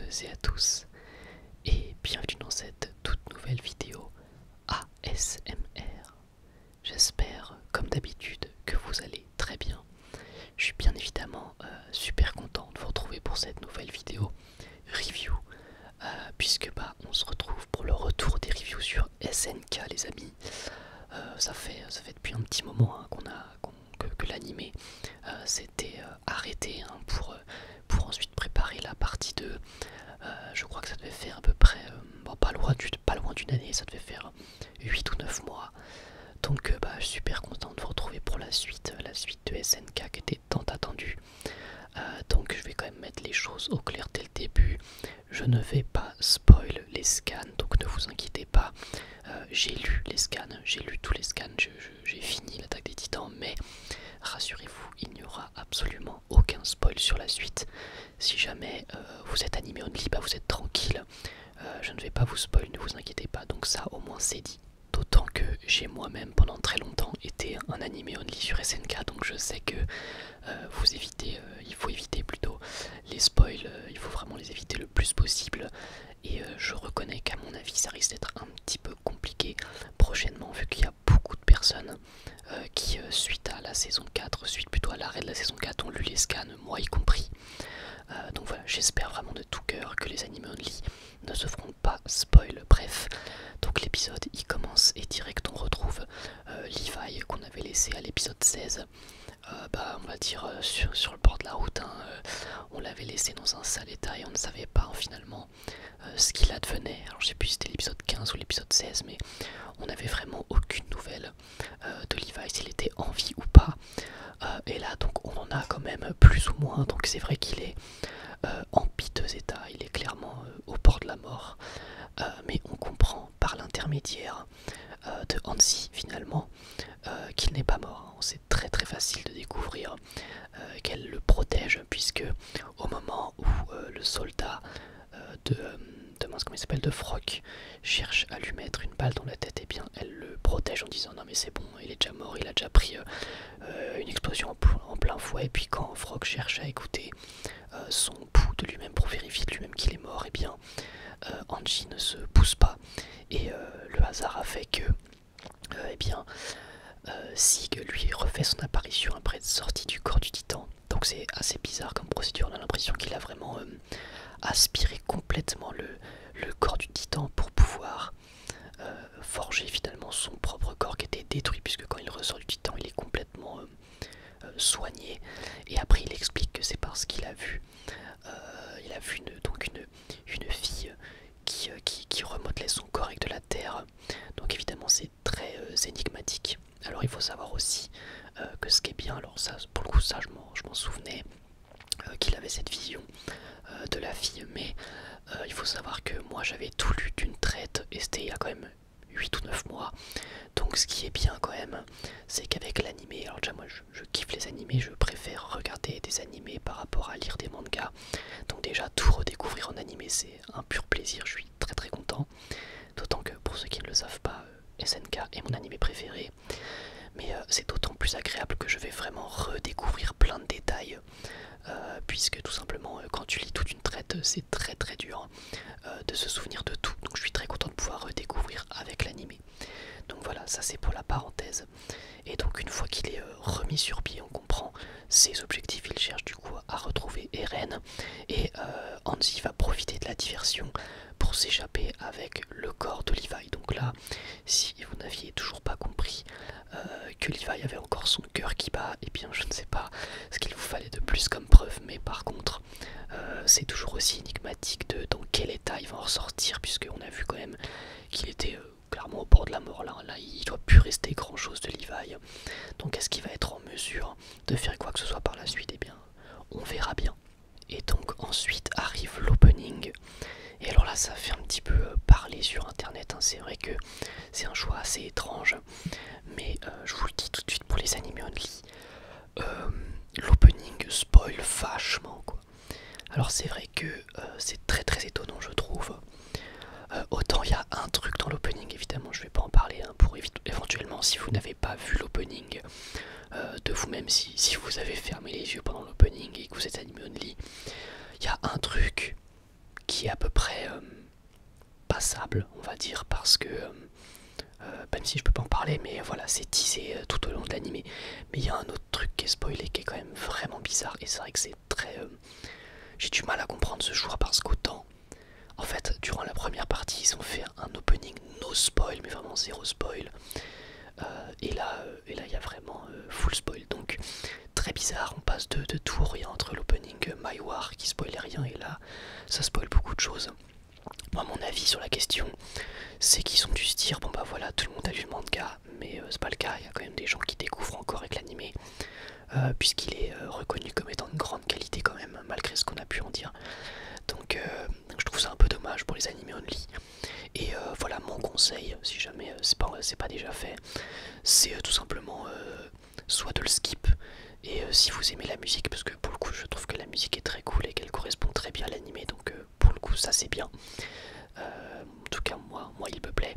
et à tous et bienvenue dans cette toute nouvelle vidéo ASMR. J'espère comme d'habitude que vous allez très bien. Je suis bien évidemment super content de vous retrouver pour cette nouvelle vidéo review puisque on se retrouve pour le retour des reviews sur SNK les amis. Ça fait depuis un petit moment hein, que l'animé s'était arrêté hein, pour ensuite préparer la partie 2. Je crois que ça devait faire à peu près, pas loin d'une année, ça devait faire 8 ou 9 mois. Donc je suis super content de vous retrouver pour la suite de SNK qui était tant attendue. Donc je vais quand même mettre les choses au clair dès le début. Je ne vais pas spoil les scans, donc ne vous inquiétez pas. J'ai lu les scans, j'ai lu tous les scans, j'ai fini l'attaque des titans, mais rassurez-vous, il n'y aura absolument aucun spoil sur la suite. Si jamais vous êtes animé only, vous êtes tranquille, je ne vais pas vous spoil, ne vous inquiétez pas, donc ça au moins c'est dit. D'autant que j'ai moi-même pendant très longtemps été un animé only sur SNK, donc je sais que il faut éviter plutôt les spoils, il faut vraiment les éviter le plus possible. Et je reconnais qu'à mon avis ça risque d'être un petit peu compliqué prochainement vu qu'il y a beaucoup de personnes qui suite à la saison 4, suite plutôt à l'arrêt de la saison 4 ont lu les scans, moi y compris. Donc voilà, j'espère vraiment de tout cœur que les animés only ne se feront pas spoil. Bref, donc l'épisode il commence et direct on retrouve Levi qu'on avait laissé à l'épisode 16. On va dire sur le bord de la route hein, on l'avait laissé dans un sale état et on ne savait pas hein, finalement ce qu'il advenait. Alors je sais plus si c'était l'épisode 15 ou l'épisode 16, mais on n'avait vraiment aucune nouvelle de Levi, s'il était en vie ou pas. Et là donc on en a quand même plus ou moins, donc c'est vrai qu'il est en piteux état, il est clairement au bord de la mort, mais on comprend par l'intermédiaire de Hansi finalement qu'il n'est pas mort. C'est très très facile de découvrir qu'elle le protège, puisque au moment où le soldat comment il s'appelle, de Froc cherche à lui mettre une balle dans la tête, et bien elle le protège en disant non mais c'est bon, il est déjà mort, il a déjà pris une explosion en plein fouet. Et puis quand Froc cherche à écouter son pouls de lui-même pour vérifier de lui-même qu'il est mort, et bien Hanji ne se pousse pas, et le hasard a fait que Sig lui refait son apparition après être sorti du corps du titan. Donc c'est assez bizarre comme procédure, on a l'impression qu'il a vraiment aspiré complètement le corps du titan pour pouvoir forger finalement son propre corps qui était détruit, puisque quand il ressort du titan il est complètement soigné. Et après il explique que c'est parce qu'il a vu une fille qui remodelait son corps avec de la terre. Donc évidemment c'est très énigmatique. Alors il faut savoir aussi que ce qui est bien, alors ça pour le coup ça je m'en souvenais, qu'il avait cette vision de la fille, mais il faut savoir que moi j'avais tout lu d'une traite et c'était il y a quand même 8 ou 9 mois. Donc ce qui est bien quand même, c'est qu'avec l'animé, alors déjà moi je kiffe les animés, je préfère regarder des animés par rapport à lire des mangas. Donc déjà tout redécouvrir en animé c'est un pur plaisir, je suis très très content. D'autant que pour ceux qui ne le savent pas, SNK est mon animé préféré. Mais c'est d'autant plus agréable que je vais vraiment redécouvrir plein de détails. Puisque tout simplement quand tu lis toute une traite c'est très très dur de se souvenir de tout. Donc je suis très content de pouvoir redécouvrir avec l'animé. Donc voilà, ça c'est pour la parenthèse. Et donc une fois qu'il est remis sur pied, on comprend ses objectifs. Il cherche du coup à retrouver Eren. Et Hansi va profiter de la diversion pour s'échapper avec le corps de Levi. Donc là, si vous n'aviez toujours pas compris que Levi avait encore son cœur qui bat, et bien je ne sais pas ce qu'il vous fallait de plus comme preuve. Mais par contre, c'est toujours aussi énigmatique de dans quel état il va en ressortir, puisqu'on a vu quand même qu'il était clairement au bord de la mort. Là il doit plus rester grand chose de Levi. Donc est-ce qu'il va être en mesure de faire quoi que ce soit par la suite? Eh bien on verra bien. Et donc ensuite arrive l'opening. Et alors là ça fait un petit peu parler sur internet hein. C'est vrai que c'est un choix assez étrange, mais je vous le dis tout de suite pour les animés only, l'opening spoil vachement quoi. Alors c'est vrai que c'est très très étonnant je trouve. Autant il y a un truc dans l'opening, évidemment je vais pas en parler hein, pour éventuellement si vous n'avez pas vu l'opening de vous-même, si vous avez fermé les yeux pendant l'opening et que vous êtes animé only, il y a un truc qui est à peu près passable, on va dire, parce que même si je peux pas en parler, mais voilà, c'est teasé tout au long de l'animé. Mais il y a un autre truc qui est spoilé qui est quand même vraiment bizarre, et c'est vrai que c'est très... j'ai du mal à comprendre ce choix parce qu'autant, en fait, durant la première partie, ils ont fait un opening no spoil, mais vraiment zéro spoil. Et là, il y a vraiment full spoil. Donc, très bizarre, on passe de tout au rien entre l'opening My War qui spoilait rien, et là, ça spoil beaucoup de choses. Moi, mon avis sur la question, c'est qu'ils ont dû se dire bon bah voilà, tout le monde a lu le manga, mais c'est pas le cas. Il y a quand même des gens qui découvrent encore avec l'animé, puisqu'il est reconnu comme étant de grande qualité quand même, malgré ce qu'on a pu en dire. Donc je trouve ça un peu dommage pour les animés only. Et voilà, mon conseil, si jamais c'est pas déjà fait, c'est tout simplement soit de le skip. Et si vous aimez la musique, parce que pour le coup je trouve que la musique est très cool et qu'elle correspond très bien à l'animé, donc pour le coup ça c'est bien. En tout cas moi il me plaît.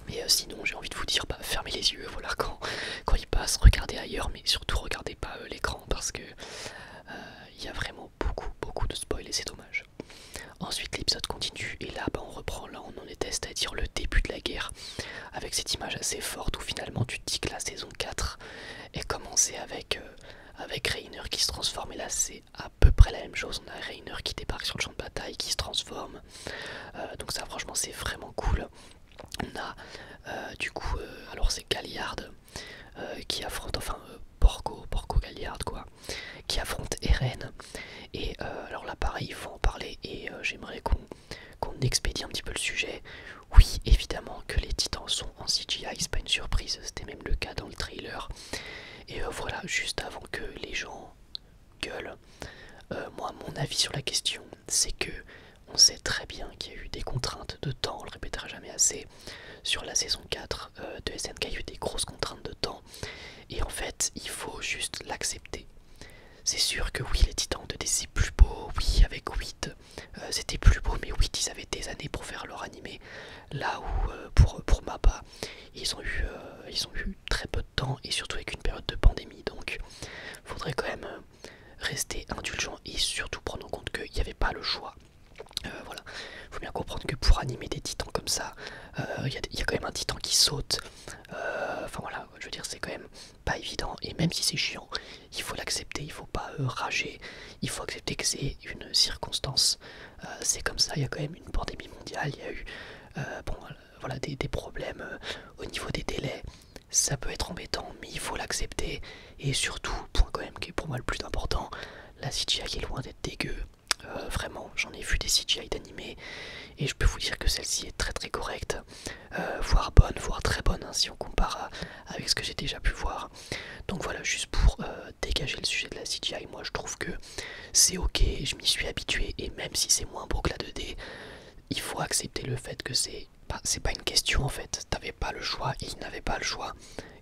Mais sinon j'ai envie de vous dire, bah, fermez les yeux, voilà, quand il passe, regardez ailleurs, mais surtout regardez pas l'écran, parce que il y a vraiment beaucoup de spoil et c'est dommage. Ensuite l'épisode continue et là bah, on reprend là on en était, c'est-à-dire le début de la guerre, avec cette image assez forte où finalement tu te dis que la saison 4 est commencée avec Reiner qui se transforme, et là c'est à peu près la même chose, on a Reiner qui débarque sur le champ de bataille, qui se transforme, donc ça franchement c'est vraiment cool. On a du coup, alors c'est Galliard qui affronte, enfin Porco Galliard quoi, qui affronte Eren. Et alors là pareil, il faut en parler, et j'aimerais qu'on expédie un petit peu le sujet. Oui, évidemment que les titans sont en CGI, c'est pas une surprise, c'était même le cas dans le trailer. Et voilà, juste avant que les gens gueulent, moi mon avis sur la question, c'est que on sait très bien qu'il y a eu des contraintes de temps, on le répétera jamais assez. Sur la saison 4 de SNK, il y a eu des grosses contraintes de temps, et en fait il faut juste l'accepter. C'est sûr que oui, les titans de DC c'est plus beau, oui, avec 8 c'était plus beau, mais 8 ils avaient des années pour faire leur animé, là où pour Mappa ils ont eu très peu de temps, et surtout avec une période de pandémie, donc faudrait quand même rester indulgent et surtout prendre en compte qu'il n'y avait pas le choix. Voilà, faut bien comprendre que pour animer des titans comme ça, il y a quand même un titan qui saute. Enfin voilà, je veux dire, c'est quand même pas évident. Et même si c'est chiant, il faut l'accepter, il faut pas rager. Il faut accepter que c'est une circonstance. C'est comme ça, il y a quand même une pandémie mondiale, il y a eu bon, voilà, des problèmes au niveau des délais. Ça peut être embêtant, mais il faut l'accepter. Et surtout, point quand même qui est pour moi le plus important, la CGI est loin d'être dégueu. Vraiment, j'en ai vu des CGI d'animé et je peux vous dire que celle-ci est très correcte, voire bonne, voire très bonne, hein, si on compare avec ce que j'ai déjà pu voir. Donc voilà, juste pour dégager le sujet de la CGI, moi je trouve que c'est ok, je m'y suis habitué, et même si c'est moins beau que la 2D, il faut accepter le fait que c'est pas une question en fait, t'avais pas le choix, et ils n'avaient pas le choix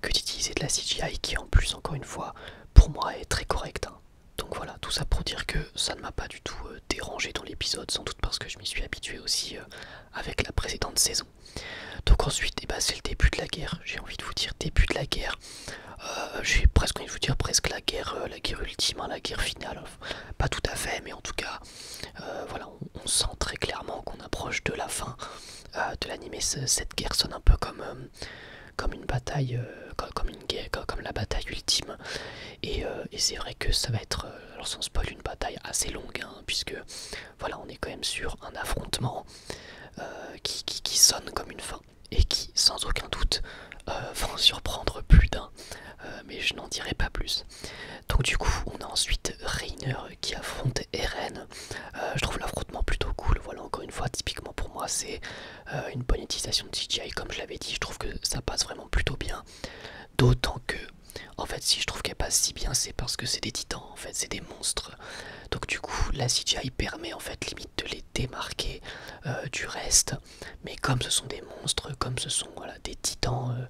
que d'utiliser de la CGI qui en plus, encore une fois, pour moi est très correcte, hein. Donc voilà, tout ça pour dire que ça ne m'a pas du tout dérangé dans l'épisode, sans doute parce que je m'y suis habitué aussi avec la précédente saison. Donc ensuite, eh ben, c'est le début de la guerre, j'ai envie de vous dire début de la guerre. J'ai presque envie de vous dire presque la guerre ultime, hein, la guerre finale. Pas tout à fait, mais en tout cas, voilà, on sent très clairement qu'on approche de la fin de l'anime. Cette guerre sonne un peu comme une bataille, comme la bataille ultime. Et c'est vrai que ça va être, alors sans spoil, une bataille assez longue, hein, puisque voilà, on est quand même sur un affrontement qui sonne comme une fin, et qui, sans aucun doute, va en surprendre plus d'un, mais je n'en dirai pas plus. Donc du coup, on a ensuite Reiner qui affronte Eren. Je trouve l'affrontement plutôt cool, voilà, encore une fois, typiquement pour moi, c'est une bonne utilisation de CGI, comme je l'avais dit, je trouve que ça passe vraiment plutôt bien. D'autant que, en fait, si je trouve qu'elle passe si bien, c'est parce que c'est des titans, en fait, c'est des monstres. Donc du coup, la CGI permet en fait limite de les démarquer du reste. Mais comme ce sont des monstres, comme ce sont voilà, des titans,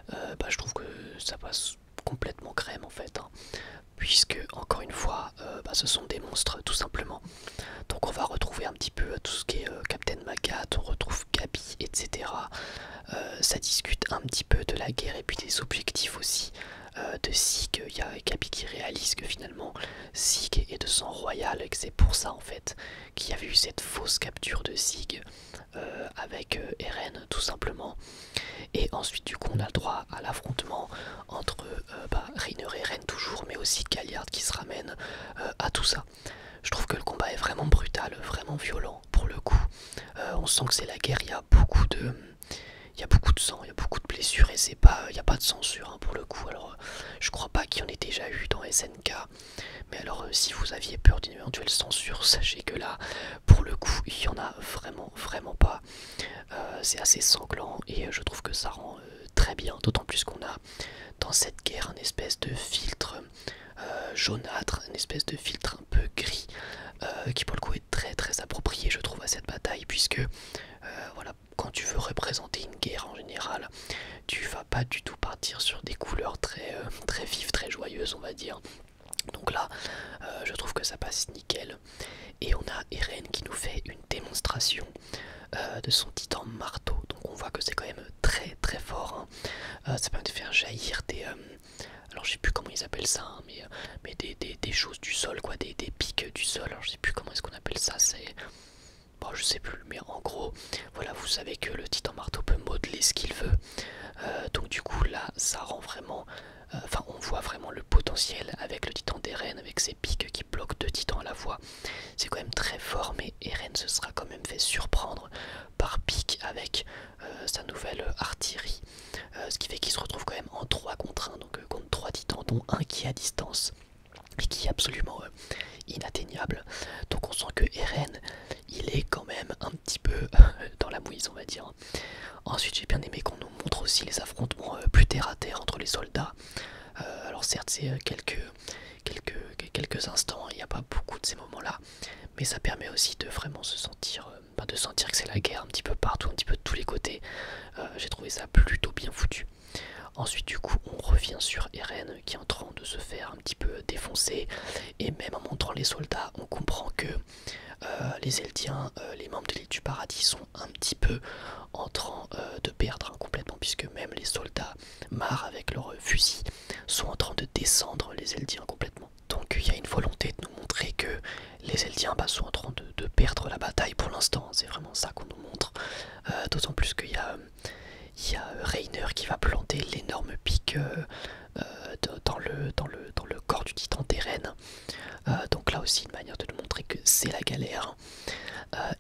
bah, je trouve que ça passe complètement crème en fait, hein. Puisque, encore une fois, bah, ce sont des monstres tout simplement. Donc on va retrouver un petit peu tout ce qui est Captain Magat, on retrouve Gabi, etc. Ça discute un petit peu de la guerre et puis des objectifs aussi de Zeke. Il y a Gabi qui réalise que finalement Zeke est de sang royal, brutal et que c'est pour ça en fait qu'il y avait eu cette fausse capture de Sig avec Eren tout simplement. Et ensuite du coup on a le droit à l'affrontement entre Reiner et Eren toujours, mais aussi Galliard qui se ramène à tout ça. Je trouve que le combat est vraiment brutal, vraiment violent pour le coup. On sent que c'est la guerre, il y a beaucoup de sang, il y a beaucoup de blessures et il n'y a pas de censure hein, pour le coup. Alors je crois pas qu'il y en ait déjà eu dans SNK, mais alors si vous aviez peur d'une éventuelle censure, sachez que là pour le coup il y en a vraiment pas. C'est assez sanglant et je trouve que ça rend très bien, d'autant plus qu'on a dans cette guerre un espèce de filtre jaunâtre, une espèce de filtre un peu gris qui pour le coup est très approprié je trouve à cette bataille, puisque voilà, quand tu veux représenter une guerre en général, tu vas pas du tout partir sur des couleurs très vives, très joyeuses on va dire. Donc là, je trouve que ça passe nickel. Et on a Eren qui nous fait une démonstration de son titan marteau. Donc on voit que c'est quand même très fort. Hein. Ça permet de faire jaillir des... alors je sais plus comment ils appellent ça, hein, mais des choses du sol, quoi, des pics du sol. Alors je sais plus comment est-ce qu'on appelle ça, c'est... Bon, je sais plus, mais en gros, voilà, vous savez que le titan marteau peut modeler ce qu'il veut. Donc du coup là, ça rend vraiment... Enfin, on voit vraiment le potentiel avec le titan d'Eren, avec ses pics qui bloquent deux titans à la fois. C'est quand même très fort, mais Eren se sera quand même fait surprendre par pic avec sa nouvelle artillerie. Ce qui fait qu'il se retrouve quand même en 3 contre 1, donc contre 3 titans, dont un qui est à distance et qui est absolument inatteignable. Donc on sent que Eren, il est quand même un petit peu dans la mouise on va dire. Ensuite j'ai bien aimé qu'on nous montre aussi les affrontements plus terre à terre entre les soldats. Alors certes c'est quelques instants, il n'y a pas beaucoup de ces moments là, mais ça permet aussi de vraiment se sentir, de sentir que c'est la guerre un petit peu partout, un petit peu de tous les côtés. J'ai trouvé ça plutôt bien foutu. Ensuite du coup on revient sur Eren qui est en train de se faire un petit peu défoncer, et même en montrant les soldats on comprend que les Eldiens, les membres de l'île du paradis sont un petit peu en train de perdre hein, complètement, puisque même les soldats marres avec leurs fusils sont en train de descendre les Eldiens complètement. Donc il y a une volonté de nous montrer que les Eldiens sont en train de perdre la bataille pour l'instant, c'est vraiment ça qu'on nous montre. D'autant plus qu'il y a Reiner qui va planter l'énorme pic dans le corps du titan d'Eren. Donc là aussi une manière de nous montrer que c'est la galère.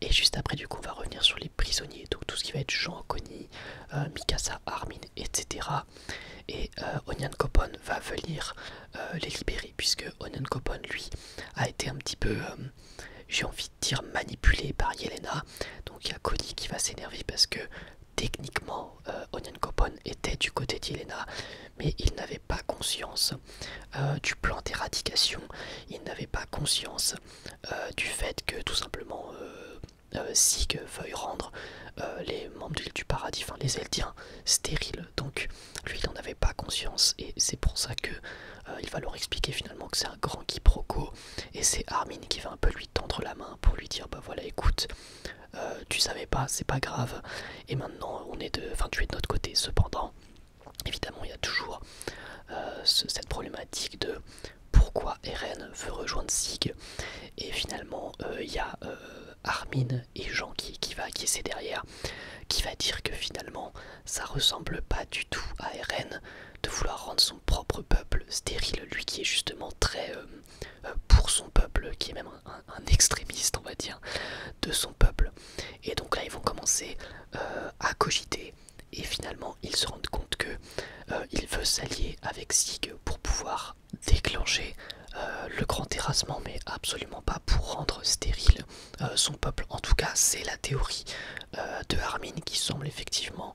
Et juste après du coup on va revenir sur les prisonniers, donc tout ce qui va être Jean, Connie, Mikasa, Armin, etc. Et Onion Coppon va venir les libérer, puisque Onion Coppon lui a été un petit peu, j'ai envie de dire, manipulé par Yelena. Donc il y a Connie qui va s'énerver parce que techniquement Onion Coppon était du côté d'Yelena, mais il n'avait pas conscience du plan d'éradication, il n'avait pas conscience du fait que tout simplement Sig veuille rendre les membres de l'île du paradis, enfin les Eldiens, stériles. Donc lui il n'en avait pas conscience, et c'est pour ça que il va leur expliquer finalement que c'est un grand quiproquo, et c'est Armin qui va un peu lui tendre la main pour lui dire bah voilà écoute, tu savais pas, c'est pas grave, et maintenant tu es de notre côté. Cependant évidemment il y a toujours cette problématique de pourquoi Eren veut rejoindre Sig, et finalement il y a Armin et Jean qui essaie derrière, qui va dire que finalement ça ressemble pas du tout à Eren de vouloir rendre son propre peuple stérile, lui qui est justement très pour son peuple, qui est même un extrémiste on va dire de son peuple. Et donc là ils vont commencer à cogiter, et finalement ils se rendent compte que il veut s'allier avec Sig pour pouvoir déclencher le grand terrassement, mais absolument pas pour rendre stérile son peuple. En tout cas c'est la théorie de Armin qui semble effectivement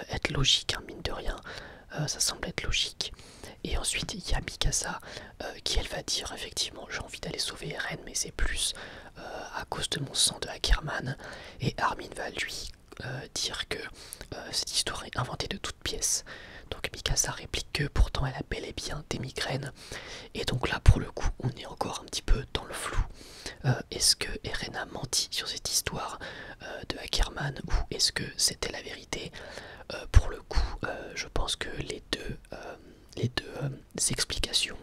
être logique, hein, mine de rien, ça semble être logique. Et ensuite il y a Mikasa qui elle va dire effectivement j'ai envie d'aller sauver Eren, mais c'est plus à cause de mon sang de Ackerman. Et Armin va lui dire que cette histoire est inventée de toutes pièces. Donc Mikasa réplique que pourtant elle a bel et bien des migraines. Et donc là pour le coup on est encore un petit peu dans le flou. Est-ce que Eren a menti sur cette histoire de Ackerman, ou est-ce que c'était la vérité? Pour le coup je pense que les deux explications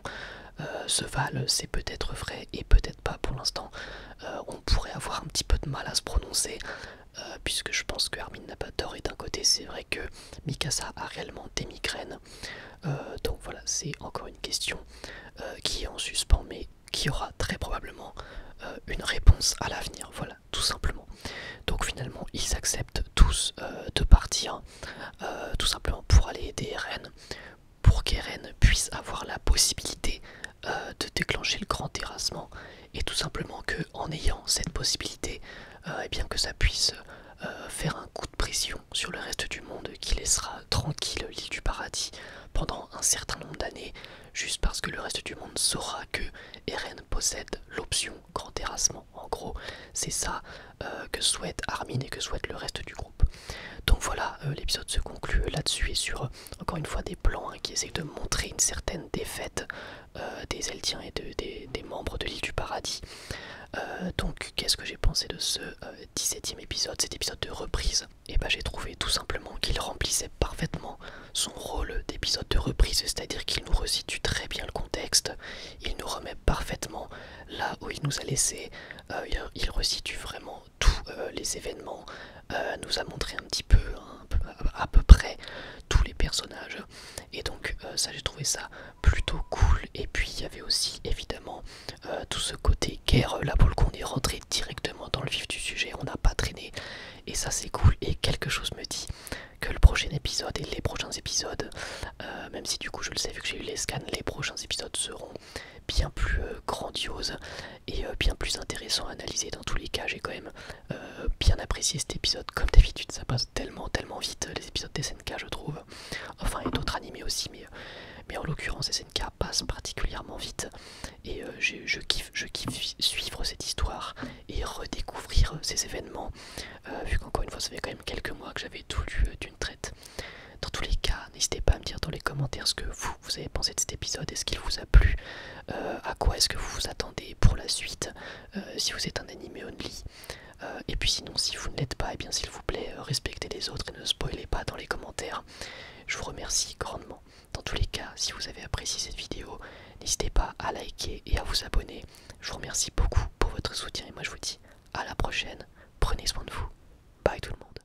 se valent, c'est peut-être vrai et peut-être pas pour l'instant. On pourrait avoir un petit peu de mal à se prononcer, puisque je pense que Armin n'a pas tort, et d'un côté c'est vrai que Mikasa a réellement des migraines. Donc voilà, c'est encore une question qui est en suspens, mais qui aura très probablement une réponse à l'avenir, voilà, tout simplement. Donc finalement, ils acceptent tous de partir, tout simplement pour aller aider Eren, pour qu'Eren puisse avoir la possibilité de déclencher le grand terrassement, et tout simplement que en ayant cette possibilité, et bien que ça puisse faire un coup de pression sur le reste du monde qui laissera tranquille l'île du paradis pendant un certain nombre d'années, juste parce que le reste du monde saura que Eren possède l'option grand terrassement. En gros, c'est ça que souhaite Armin et que souhaite le reste du groupe. Donc voilà, l'épisode se conclut là-dessus et sur, encore une fois, des plans qui essaient de montrer une certaine défaite des Eldiens et des membres de l'île du paradis. Donc qu'est-ce que j'ai pensé de ce 17e épisode, cet épisode de reprise? Et bah j'ai trouvé tout simplement qu'il remplissait parfaitement son rôle d'épisode de reprise, c'est-à-dire qu'il nous resitue très bien le contexte, il nous remet parfaitement là où il nous a laissé, il resitue vraiment tous les événements, nous a montré un petit peu, à peu près tous les personnages, et donc ça j'ai trouvé ça plutôt cool. Et puis il y avait aussi évidemment tout ce côté guerre, là pour le coup on est rentré directement dans le vif du sujet, on n'a pas traîné, et ça c'est cool. Et quelque chose me dit que le prochain épisode et les prochains épisodes, même si du coup je le sais vu que j'ai eu les scans, les prochains épisodes seront bien plus grandioses et bien plus intéressants à analyser. Dans tous les cas, j'ai quand même bien apprécié cet épisode. Comme d'habitude, ça passe tellement vite les épisodes des SNK, je trouve. Enfin, et d'autres animés aussi, mais en l'occurrence, SNK passe particulièrement vite. Et je kiffe suivre cette histoire et redécouvrir ces événements, vu qu'encore une fois, ça fait quand même quelques mois que j'avais tout lu d'une traite. Dans tous les cas, n'hésitez pas à me dire dans les commentaires ce que vous avez pensé de cet épisode, est-ce qu'il vous a plu, à quoi est-ce que vous vous attendez pour la suite, si vous êtes un animé only. Et puis sinon, si vous ne l'êtes pas, et bien s'il vous plaît, respectez les autres et ne spoilez pas dans les commentaires. Je vous remercie grandement. Dans tous les cas, si vous avez apprécié cette vidéo, n'hésitez pas à liker et à vous abonner. Je vous remercie beaucoup pour votre soutien et moi je vous dis à la prochaine. Prenez soin de vous. Bye tout le monde.